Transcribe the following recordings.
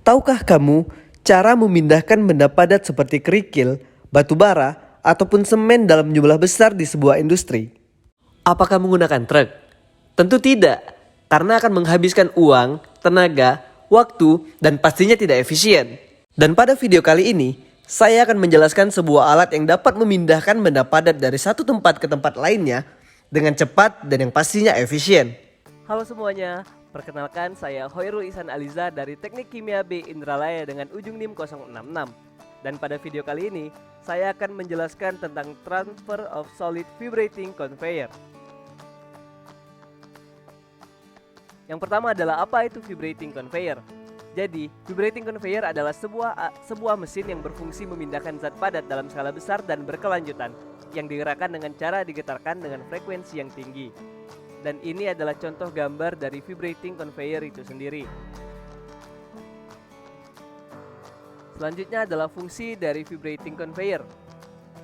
Tahukah kamu cara memindahkan benda padat seperti kerikil, batu bara, ataupun semen dalam jumlah besar di sebuah industri? Apakah menggunakan truk? Tentu tidak, karena akan menghabiskan uang, tenaga, waktu, dan pastinya tidak efisien. Dan pada video kali ini, saya akan menjelaskan sebuah alat yang dapat memindahkan benda padat dari satu tempat ke tempat lainnya dengan cepat dan yang pastinya efisien. Halo semuanya, perkenalkan saya Hoirul Ihsan Aliza dari Teknik Kimia B Indralaya dengan ujung NIM 066. Dan pada video kali ini, saya akan menjelaskan tentang Transfer of Solid Vibrating Conveyor. Yang pertama adalah apa itu vibrating conveyor? Jadi, vibrating conveyor adalah sebuah mesin yang berfungsi memindahkan zat padat dalam skala besar dan berkelanjutan yang digerakkan dengan cara digetarkan dengan frekuensi yang tinggi. Dan ini adalah contoh gambar dari vibrating conveyor itu sendiri. Selanjutnya adalah fungsi dari vibrating conveyor.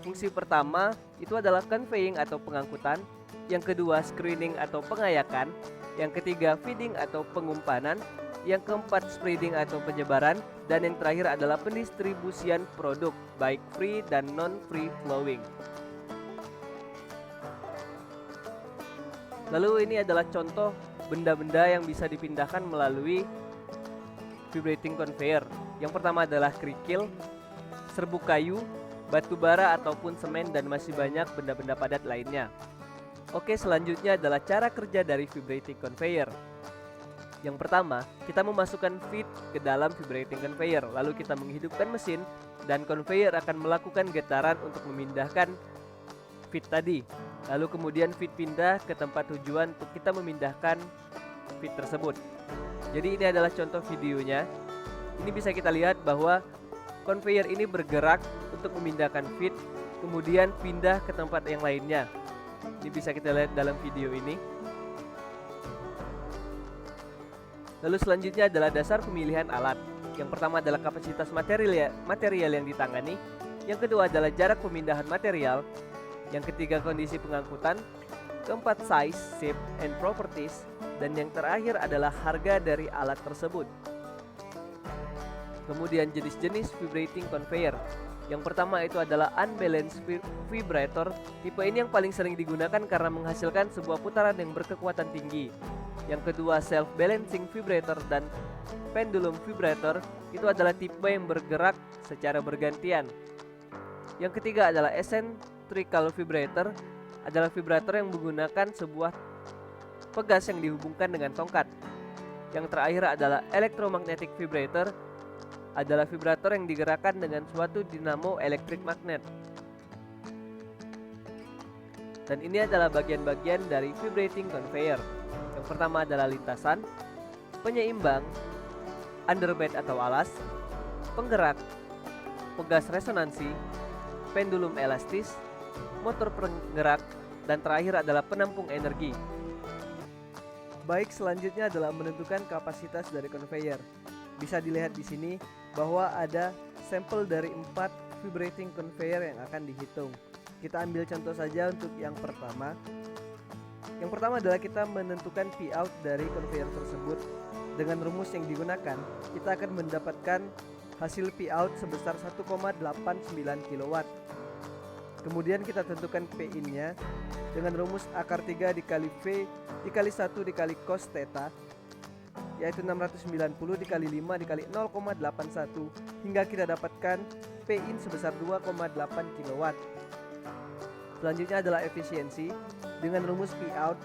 Fungsi pertama itu adalah conveying atau pengangkutan, yang kedua screening atau pengayakan, yang ketiga feeding atau pengumpanan, yang keempat spreading atau penyebaran, dan yang terakhir adalah pendistribusian produk baik free dan non-free flowing. Lalu ini adalah contoh benda-benda yang bisa dipindahkan melalui vibrating conveyor. Yang pertama adalah kerikil, serbuk kayu, batu bara ataupun semen, dan masih banyak benda-benda padat lainnya. Oke, selanjutnya adalah cara kerja dari vibrating conveyor. Yang pertama, kita memasukkan feed ke dalam vibrating conveyor, lalu kita menghidupkan mesin dan conveyor akan melakukan getaran untuk memindahkan feed tadi. Lalu kemudian feed pindah ke tempat tujuan untuk kita memindahkan feed tersebut. Jadi ini adalah contoh videonya. Ini bisa kita lihat bahwa conveyor ini bergerak untuk memindahkan feed, kemudian pindah ke tempat yang lainnya. Ini bisa kita lihat dalam video ini. Lalu selanjutnya adalah dasar pemilihan alat. Yang pertama adalah kapasitas material yang ditangani. Yang kedua adalah jarak pemindahan material. Yang ketiga kondisi pengangkutan. Keempat size, shape, and properties. Dan yang terakhir adalah harga dari alat tersebut. Kemudian jenis-jenis vibrating conveyor. Yang pertama itu adalah unbalanced vibrator. Tipe ini yang paling sering digunakan karena menghasilkan sebuah putaran yang berkekuatan tinggi. Yang kedua self-balancing vibrator dan pendulum vibrator. Itu adalah tipe yang bergerak secara bergantian. Yang ketiga adalah eccentrical vibrator. Adalah vibrator yang menggunakan sebuah pegas yang dihubungkan dengan tongkat. Yang terakhir adalah electromagnetic vibrator. Adalah vibrator yang digerakkan dengan suatu dinamo elektrik magnet. Dan ini adalah bagian-bagian dari vibrating conveyor. Yang pertama adalah lintasan, penyeimbang, underbed atau alas, penggerak, pegas resonansi, pendulum elastis, motor penggerak, dan terakhir adalah penampung energi. Baik, selanjutnya adalah menentukan kapasitas dari conveyor. Bisa dilihat di sini bahwa ada sampel dari 4 vibrating conveyor yang akan dihitung. Kita ambil contoh saja untuk yang pertama. Yang pertama adalah kita menentukan P out dari conveyor tersebut. Dengan rumus yang digunakan, kita akan mendapatkan hasil P out sebesar 1,89 kW. Kemudian kita tentukan P in-nya dengan rumus akar 3 dikali V dikali 1 dikali cos theta, yaitu 690 dikali 5 dikali 0,81, hingga kita dapatkan P in sebesar 2,8 kW. Selanjutnya adalah efisiensi dengan rumus P out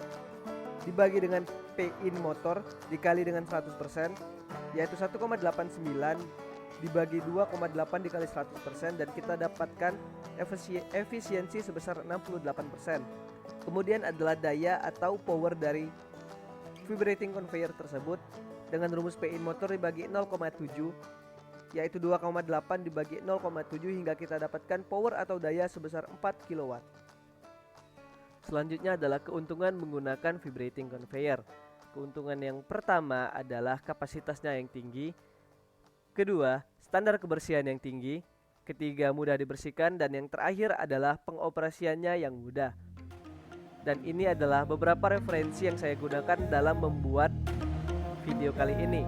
dibagi dengan P in motor dikali dengan 100%, yaitu 1,89 dibagi 2,8 dikali 100%, dan kita dapatkan efisiensi sebesar 68%. Kemudian adalah daya atau power dari vibrating conveyor tersebut dengan rumus P in motor dibagi 0,7, yaitu 2,8 dibagi 0,7, hingga kita dapatkan power atau daya sebesar 4 kW. Selanjutnya adalah keuntungan menggunakan vibrating conveyor. Keuntungan yang pertama adalah kapasitasnya yang tinggi. Kedua, standar kebersihan yang tinggi. Ketiga, mudah dibersihkan. Dan yang terakhir adalah pengoperasiannya yang mudah. Dan ini adalah beberapa referensi yang saya gunakan dalam membuat video kali ini.